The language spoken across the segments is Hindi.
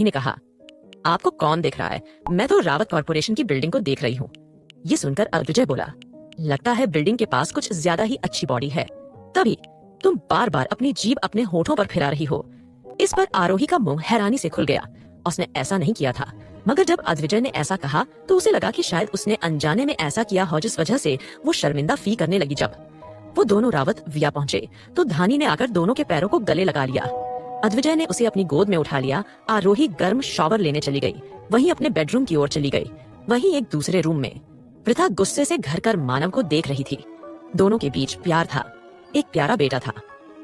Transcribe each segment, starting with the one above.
आरोही ने कहा, आपको कौन देख रहा है? मैं तो रावत कॉर्पोरेशन की बिल्डिंग को देख रही हूँ। ये सुनकर अद्विजय बोला, लगता है बिल्डिंग के पास कुछ ज्यादा ही अच्छी बॉडी है, तभी तुम बार बार अपनी जीभ अपने होठों पर फिरा रही हो। इस पर आरोही का मुंह हैरानी से खुल गया। उसने ऐसा नहीं किया था, मगर जब अद्विजय ने ऐसा कहा तो उसे लगा कि शायद उसने अनजाने में ऐसा किया हो, जिस वजह से वो शर्मिंदा फी करने लगी। जब वो दोनों रावत विया पहुंचे तो धानी ने आकर दोनों के पैरों को गले लगा लिया। अद्विजय ने उसे अपनी गोद में उठा लिया। आरोही गर्म शॉवर लेने चली गई, वहीं अपने बेडरूम की ओर चली गई। वहीं एक दूसरे रूम में पृथा गुस्से से घर कर मानव को देख रही थी। दोनों के बीच प्यार था, एक प्यारा बेटा था,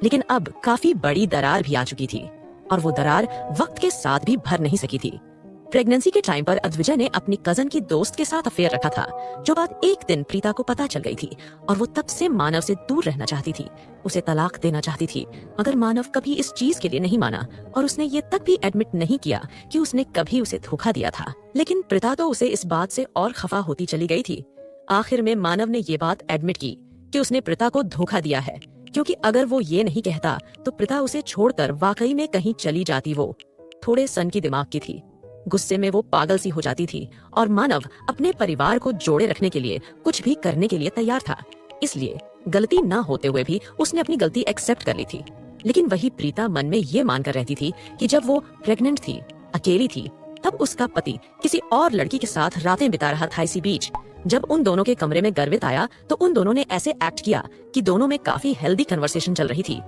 लेकिन अब काफी बड़ी दरार भी आ चुकी थी और वो दरार वक्त के साथ भी भर नहीं सकी थी। प्रेगनेंसी के टाइम पर अद्विजय ने अपनी कजन की दोस्त के साथ अफेयर रखा था, जो बात एक दिन प्रीता को पता चल गई थी और वो तब से मानव से दूर रहना चाहती थी, उसे तलाक देना चाहती थी। मगर मानव कभी इस चीज के लिए नहीं माना और उसने ये तक भी एडमिट नहीं किया कि उसने कभी उसे धोखा दिया था। लेकिन प्रीता तो उसे इस बात से और खफा होती चली गई थी। आखिर में मानव ने ये बात एडमिट की कि उसने प्रीता को धोखा दिया है, क्योंकि अगर वो ये नहीं कहता तो प्रीता उसे छोड़कर वाकई में कहीं चली जाती। वो थोड़े सन की दिमाग की थी, गुस्से में वो पागल सी हो जाती थी और मानव अपने परिवार को जोड़े रखने के लिए कुछ भी करने के लिए तैयार था। इसलिए गलती ना होते हुए भी उसने अपनी गलती एक्सेप्ट कर ली थी। लेकिन वही प्रीता मन में ये मानकर रहती थी कि जब वो प्रेग्नेंट थी, अकेली थी, तब उसका पति किसी और लड़की के साथ रातें बिता रहा था इसी बीच। जब उन दोनों के कमरे में गर्वित आया तो उन दोनों ने ऐसे एक्ट किया कि दोनों में काफी हेल्दी कन्वर्सेशन चल रही थी।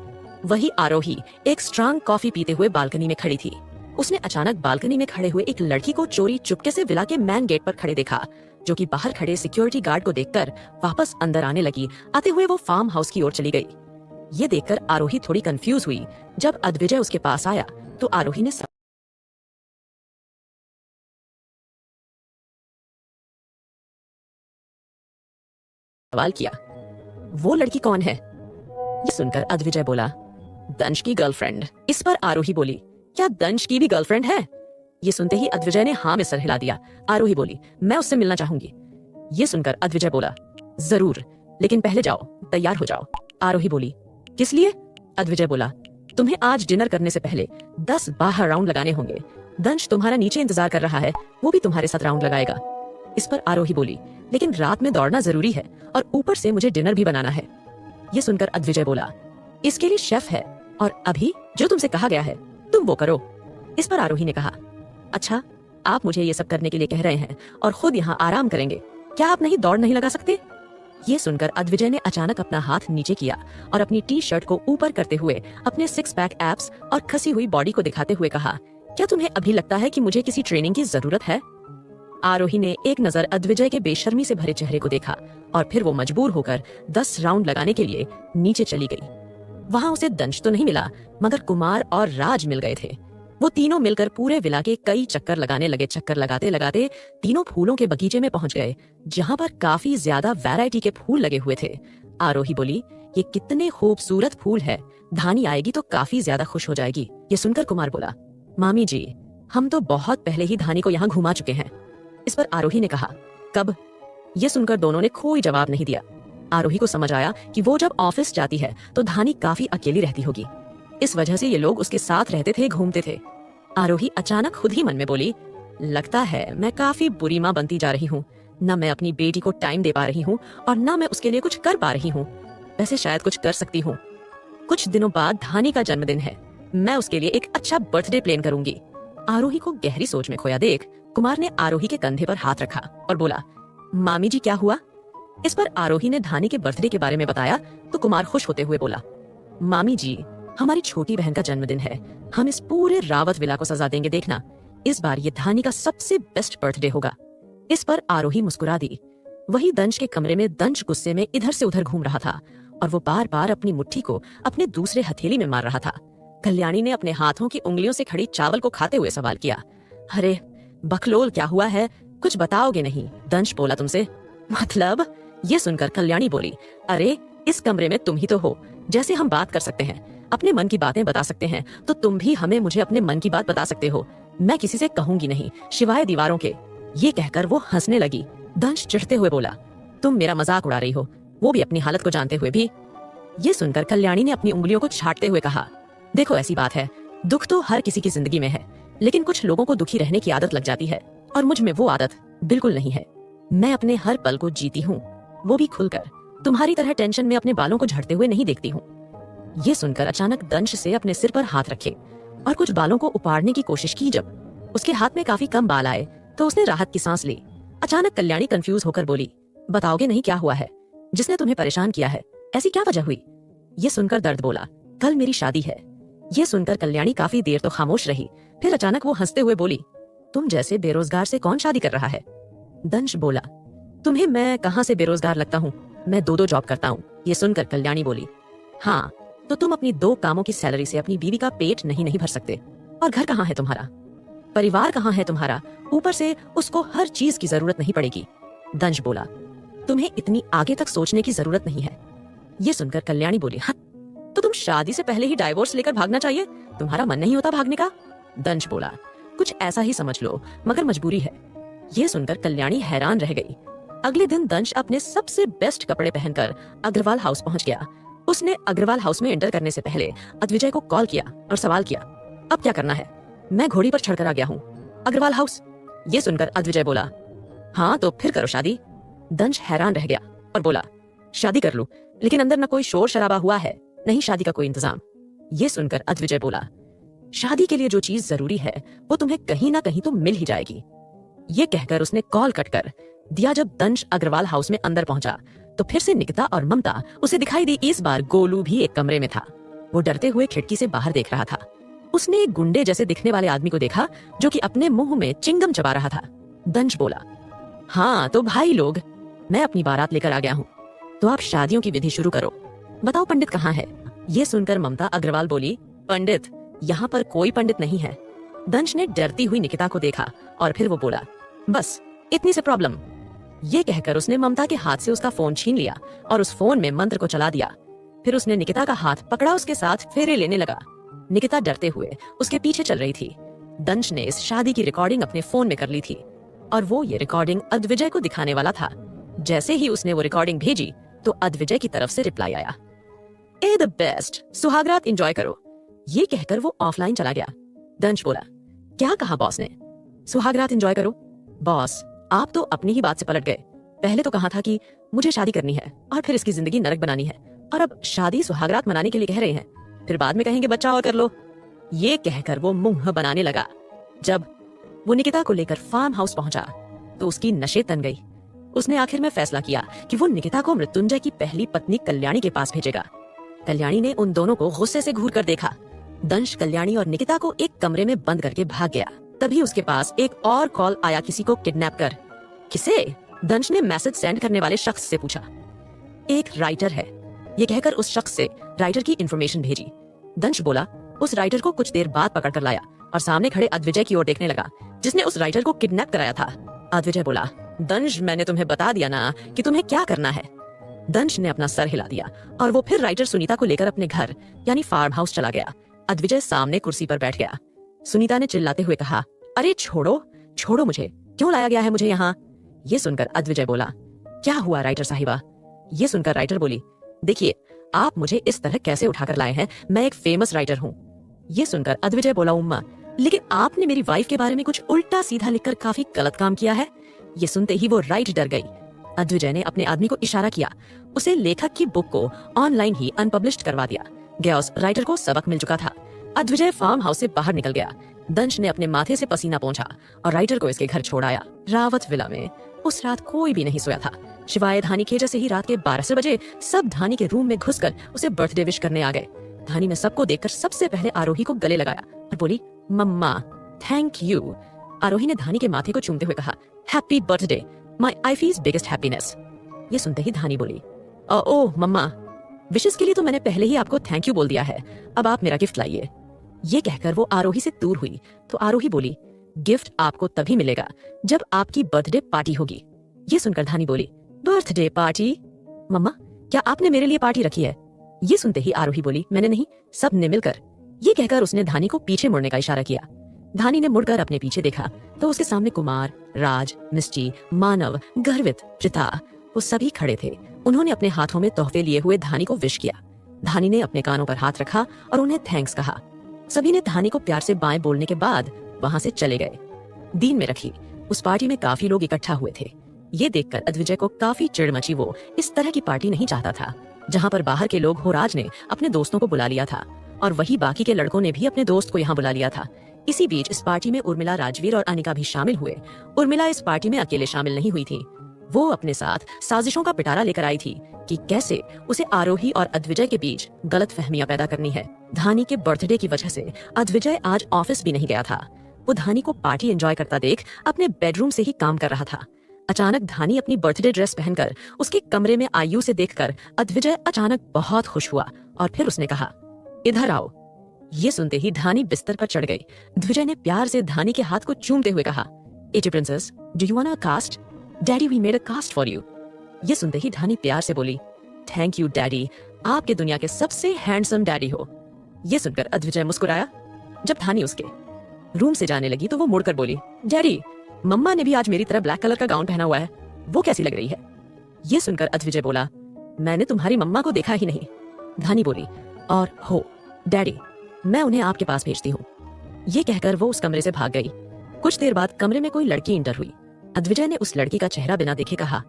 वही आरोही एक स्ट्रांग कॉफी पीते हुए बालकनी में खड़ी थी। उसने अचानक बालकनी में खड़े हुए एक लड़की को चोरी चुपके से विला के मैन गेट पर खड़े देखा, जो कि बाहर खड़े सिक्योरिटी गार्ड को देखकर वापस अंदर आने लगी। आते हुए वो फार्म हाउस की ओर चली गई। ये देखकर आरोही थोड़ी कंफ्यूज हुई। जब अद्विजय उसके पास आया तो आरोही ने सवाल किया, वो लड़की कौन है? ये सुनकर अद्विजय बोला, दंश की गर्लफ्रेंड। इस पर आरोही बोली, क्या दंश की भी गर्लफ्रेंड है? ये सुनते ही अद्विजय ने हाँ में सर हिला दिया। आरोही बोली, मैं उससे मिलना चाहूंगी। ये सुनकर अद्विजय बोला, जरूर, लेकिन पहले जाओ, तैयार हो जाओ। आरोही बोली, किस लिए? अद्विजय बोला, तुम्हें आज डिनर करने से पहले 10 बाहर राउंड लगाने होंगे। दंश तुम्हारा नीचे इंतजार कर रहा है, वो भी तुम्हारे साथ राउंड लगाएगा। इस पर आरोही बोली, लेकिन रात में दौड़ना जरूरी है और ऊपर से मुझे डिनर भी बनाना है। ये सुनकर अद्विजय बोला, इसके लिए शेफ है और अभी जो तुमसे कहा गया है तुम वो करो। इस पर आरोही ने कहा, अच्छा, आप मुझे ये सब करने के लिए कह रहे हैं और खुद यहाँ आराम करेंगे, क्या आप नहीं दौड़ नहीं लगा सकते? ये सुनकर अद्विजय ने अचानक अपना हाथ नीचे किया और अपनी टी शर्ट को ऊपर करते हुए अपने 6 पैक एब्स और खसी हुई बॉडी को दिखाते हुए कहा, क्या तुम्हें अभी लगता है कि मुझे किसी ट्रेनिंग की जरूरत है? आरोही ने एक नजर अद्विजय के बेशर्मी से भरे चेहरे को देखा और फिर वो मजबूर होकर 10 राउंड लगाने के लिए नीचे चली गई। वहां उसे दंश तो नहीं मिला, मगर कुमार और राज मिल गए थे। वो तीनों मिलकर पूरे विला के कई चक्कर लगाने लगे। चक्कर लगाते लगाते तीनों फूलों के बगीचे में पहुंच गए, जहां पर काफी ज्यादा वैरायटी के फूल लगे हुए थे। आरोही बोली, ये कितने खूबसूरत फूल है, धानी आएगी तो काफी ज्यादा खुश हो जाएगी। ये सुनकर कुमार बोला, मामी जी, हम तो बहुत पहले ही धानी को यहाँ घुमा चुके हैं। इस पर आरोही ने कहा, कब? ये सुनकर दोनों ने कोई जवाब नहीं दिया। आरोही को समझ आया कि वो जब ऑफिस जाती है तो धानी काफी अकेली रहती होगी, इस वजह से ये लोग उसके साथ रहते थे, घूमते थे। आरोही अचानक खुद ही मन में बोली, लगता है मैं काफी बुरी माँ बनती जा रही हूँ। न मैं अपनी बेटी को टाइम दे पा रही हूँ और न मैं उसके लिए कुछ कर पा रही हूँ। वैसे शायद कुछ कर सकती हूँ। कुछ दिनों बाद धानी का जन्मदिन है, मैं उसके लिए एक अच्छा बर्थडे प्लान करूंगी। आरोही को गहरी सोच में खोया देख कुमार ने आरोही के कंधे पर हाथ रखा और बोला, मामी जी क्या हुआ? इस पर आरोही ने धानी के बर्थडे के बारे में बताया तो कुमार खुश होते हुए बोला, मामी जी, हमारी छोटी बहन का जन्मदिन है, हम इस पूरे रावत विला को सजा देंगे, देखना, इस बार ये धानी का सबसे बेस्ट बर्थडे होगा। इस पर आरोही मुस्कुरा दी। वही दंश के कमरे में दंश गुस्से में इधर से उधर घूम रहा था और वो बार बार अपनी मुट्ठी को अपने दूसरे हथेली में मार रहा था। कल्याणी ने अपने हाथों की उंगलियों से खड़ी चावल को खाते हुए सवाल किया, अरे बकलोल, क्या हुआ है, कुछ बताओगे नहीं? दंश बोला, तुमसे मतलब? ये सुनकर कल्याणी बोली, अरे इस कमरे में तुम ही तो हो, जैसे हम बात कर सकते हैं, अपने मन की बातें बता सकते हैं, तो तुम भी हमें मुझे अपने मन की बात बता सकते हो। मैं किसी से कहूंगी नहीं, सिवाय दीवारों के। ये कहकर वो हंसने लगी। दंश चिढ़ते हुए बोला, तुम मेरा मजाक उड़ा रही हो, वो भी अपनी हालत को जानते हुए भी। ये सुनकर कल्याणी ने अपनी उंगलियों को छाटते हुए कहा, देखो ऐसी बात है, दुख तो हर किसी की जिंदगी में है, लेकिन कुछ लोगों को दुखी रहने की आदत लग जाती है और मुझ में वो आदत बिल्कुल नहीं है। मैं अपने हर पल को जीती हूँ, वो भी खुलकर। तुम्हारी तरह टेंशन में अपने बालों को झड़ते हुए नहीं देखती हूँ। ये सुनकर अचानक दंश से अपने सिर पर हाथ रखे और कुछ बालों को उपाड़ने की कोशिश की। जब उसके हाथ में काफी कम बाल आए तो उसने राहत की सांस ली। अचानक कल्याणी कंफ्यूज होकर बोली, बताओगे नहीं क्या हुआ है? जिसने तुम्हें परेशान किया है, ऐसी क्या वजह हुई? ये सुनकर दर्द बोला, कल मेरी शादी है। ये सुनकर कल्याणी काफी देर तो खामोश रही, फिर अचानक वो हंसते हुए बोली, तुम जैसे बेरोजगार से कौन शादी कर रहा है? दंश बोला, तुम्हें मैं कहाँ से बेरोजगार लगता हूँ? मैं 2-2 जॉब करता हूँ। ये सुनकर कल्याणी बोली, हाँ तो तुम अपनी 2 कामों की सैलरी से अपनी बीवी का पेट नहीं भर सकते। और घर कहाँ है तुम्हारा? परिवार कहाँ है तुम्हारा? ऊपर से उसको हर चीज की जरूरत नहीं पड़ेगी। दंश बोला, तुम्हें इतनी आगे तक सोचने की जरूरत नहीं है। ये सुनकर कल्याणी बोली, हाँ तो तुम शादी से पहले ही डाइवोर्स लेकर भागना चाहिए, तुम्हारा मन नहीं होता भागने का? दंश बोला, कुछ ऐसा ही समझ लो, मगर मजबूरी है। ये सुनकर कल्याणी हैरान रह गई। अगले दिन दंश अपने सबसे बेस्ट कपड़े पहनकर अग्रवाल हाउस पहुंच गया। उसने अग्रवाल हाउस में एंटर करने से पहले अद्विजय को कॉल किया और सवाल किया, अब क्या करना है? मैं घोड़ी पर चढ़कर आ गया हूँ। अग्रवाल हाउस? ये सुनकर अद्विजय बोला, हाँ तो फिर करो शादी। दंश हैरान रह गया और बोला, शादी कर लूं, लेकिन अंदर न कोई शोर शराबा हुआ है, नहीं शादी का कोई इंतजाम। ये सुनकर अद्विजय बोला, शादी के लिए जो चीज जरूरी है वो तुम्हें कहीं ना कहीं तो मिल ही जाएगी। ये कहकर उसने कॉल कट कर दिया। जब दंश अग्रवाल हाउस में अंदर पहुंचा तो फिर से निकिता और ममता उसे दिखाई दी। इस बार गोलू भी एक कमरे में था। वो डरते हुए खिड़की से बाहर देख रहा था। उसने एक गुंडे जैसे दिखने वाले आदमी को देखा जो कि अपने मुंह में चिंगम चबा रहा था। दंश बोला, हाँ तो भाई लोग, मैं अपनी बारात लेकर आ गया हूँ, तो आप शादियों की विधि शुरू करो। बताओ पंडित कहाँ है? ये सुनकर ममता अग्रवाल बोली, पंडित? यहाँ पर कोई पंडित नहीं है। दंश ने डरती हुई निकिता को देखा और फिर वो बोला, बस इतनी से प्रॉब्लम? ये कहकर उसने ममता के हाथ से उसका फोन छीन लिया और उस फोन में मंत्र को चला दिया। फिर उसने निकिता का हाथ पकड़ा, उसके साथ फेरे लेने लगा। निकिता डरते हुए उसके पीछे चल रही थी। दंश ने इस शादी की रिकॉर्डिंग अपने फोन में कर ली थी और वो ये रिकॉर्डिंग अद्विजय को दिखाने वाला था। जैसे ही उसने वो रिकॉर्डिंग भेजी तो अद्विजय की तरफ से रिप्लाई आया, ए द बेस्ट, सुहागरात एंजॉय करो। ये कहकर वो ऑफलाइन चला गया। दंश बोला, क्या कहा बॉस ने? सुहागरात एंजॉय करो? बॉस, आप तो अपनी ही बात से पलट गए। पहले तो कहा था कि मुझे शादी करनी है और फिर इसकी जिंदगी नरक बनानी है, और अब शादी सुहागरात मनाने के लिए कह रहे हैं, फिर बाद में कहेंगे बच्चा और कर लो। ये कहकर वो मुंह बनाने लगा। जब वो निकिता को लेकर फार्म हाउस पहुंचा तो उसकी नशे तन गई। उसने आखिर में फैसला किया कि वो निकिता को मृत्युंजय की पहली पत्नी कल्याणी के पास भेजेगा। कल्याणी ने उन दोनों को गुस्से से घूर कर देखा। दंश कल्याणी और निकिता को एक कमरे में बंद करके भाग गया। तभी उसके पास एक और कॉल आया, किसी को किडनैप कर। किसे? दंश ने मैसेज सेंड करने वाले शख्स से पूछा। एक राइटर है, ये कहकर उस शख्स से राइटर की इंफॉर्मेशन भेजी। दंश बोला, उस राइटर को कुछ देर बाद पकड़ कर लाया और सामने खड़े अद्विजय की ओर देखने लगा, जिसने उस राइटर को किडनैप कराया था। अद्विजय बोला, दंश मैंने तुम्हें बता दिया ना कि तुम्हें क्या करना है। दंश ने अपना सर हिला दिया और वो फिर राइटर सुनीता को लेकर अपने घर यानी फार्म हाउस चला गया। अद्विजय सामने कुर्सी पर बैठ गया। सुनीता ने चिल्लाते हुए कहा, अरे छोड़ो छोड़ो मुझे, क्यों लाया गया है मुझे यहाँ? ये सुनकर अद्विजय बोला, क्या हुआ राइटर साहिबा? ये सुनकर राइटर बोली, देखिए आप मुझे इस तरह कैसे उठाकर लाए हैं, मैं एक फेमस राइटर हूँ। ये सुनकर अद्विजय बोला, उम्मा लेकिन आपने मेरी वाइफ के बारे में कुछ उल्टा सीधा लिखकर काफी गलत काम किया है। ये सुनते ही वो राइट डर गई। अद्विजय ने अपने आदमी को इशारा किया, उसे लेखक की बुक को ऑनलाइन ही अनपब्लिश्ड करवा दिया गया। उस राइटर को सबक मिल चुका था। अद्विजय फार्म हाउस से बाहर निकल गया। दंश ने अपने माथे से पसीना पोंछा और राइटर को इसके घर छोड़ आया। रावत विला में उस रात कोई भी नहीं सोया था, शिवाय धानी के। जैसे ही रात के 12 बजे सब धानी के रूम में घुसकर उसे बर्थडे विश करने आ गए। धानी में सबको देखकर सबसे पहले आरोही को गले लगाया और बोली, मम्मा थैंक यू। आरोही ने धानी के माथे को चूमते हुए कहा, हैप्पी बर्थडे, माय आईफीज बिगेस्ट हैप्पीनेस। ये सुनते ही धानी बोली, ओह मम्मा, विशेष के लिए तो मैंने पहले ही आपको थैंक यू बोल दिया है, अब आप मेरा गिफ्ट लाइए। ये कहकर वो आरोही से दूर हुई तो आरोही बोली, गिफ्ट आपको तभी मिलेगा जब आपकी बर्थडे पार्टी होगी। ये सुनकर धानी बोली, बर्थडे पार्टी? मम्मा क्या आपने मेरे लिए पार्टी रखी है? ये सुनते ही आरोही बोली, मैंने नहीं, सब ने मिलकर। ये कहकर उसने धानी को पीछे मुड़ने का इशारा किया। धानी ने मुड़कर अपने पीछे देखा तो उसके सामने कुमार, राज, मिष्टी, मानव, गर्वित, प्रिता, वो सभी खड़े थे। उन्होंने अपने हाथों में तोहफे लिए हुए धानी को विश किया। धानी ने अपने कानों पर हाथ रखा और उन्हें थैंक्स कहा। सभी ने धानी को प्यार से बाएं बोलने के बाद वहां से चले गए। दीन में रखी उस पार्टी में काफी लोग इकट्ठा हुए थे। ये देखकर अद्विजय को काफी चिढ़ मची। वो इस तरह की पार्टी नहीं चाहता था जहां पर बाहर के लोग हो। राज ने अपने दोस्तों को बुला लिया था और वही बाकी के लड़कों ने भी अपने दोस्त को यहाँ बुला लिया था। इसी बीच इस पार्टी में उर्मिला, राजवीर और अनिका भी शामिल हुए। उर्मिला इस पार्टी में अकेले शामिल नहीं हुई थी। वो अपने साथ साजिशों का पिटारा लेकर आई थी कि कैसे उसे आरोही और अद्विजय के बीच गलत फहमियां पैदा करनी है। धानी के बर्थडे की वजह से अद्विजय आज ऑफिस भी नहीं गया था। वो धानी को पार्टी एंजॉय करता देख अपने बेडरूम से ही काम कर रहा था। अचानक धानी अपनी बर्थडे ड्रेस पहनकर उसके कमरे में आयु से देखकर अद्विजय अचानक बहुत खुश हुआ और फिर उसने कहा, इधर आओ। ये सुनते ही धानी बिस्तर पर चढ़ गई। अद्विजय ने प्यार से धानी के हाथ को चूमते हुए कहा, एटी princess, do you want a cast? Daddy, we made a cast for you. ये सुनते ही धानी प्यार से बोली, थैंक यू डैडी, आपके दुनिया के सबसे हैंडसम डैडी हो। ये सुनकर अद्विजय मुस्कुराया। जब धानी उसके रूम से जाने लगी तो वो मुड़कर बोली, डैडी, मम्मा ने भी आज मेरी तरह ब्लैक कलर का गाउन पहना हुआ है, वो कैसी लग रही है? ये सुनकर अद्विजय बोला, मैंने तुम्हारी मम्मा को देखा ही नहीं। धानी बोली, और हो डैडी, मैं उन्हें आपके पास भेजती हूँ। ये कहकर वो उस कमरे से भाग गई। कुछ देर बाद कमरे में कोई लड़की इंटर हुई। अद्विजय ने उस लड़की का चेहरा बिना देखे कहा,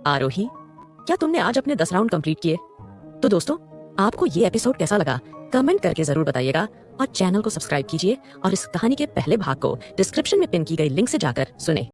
आरोही, क्या तुमने आज अपने 10 राउंड कंप्लीट किए? तो दोस्तों, आपको ये एपिसोड कैसा लगा कमेंट करके जरूर बताइएगा और चैनल को सब्सक्राइब कीजिए और इस कहानी के पहले भाग को डिस्क्रिप्शन में पिन की गई लिंक से जाकर सुने।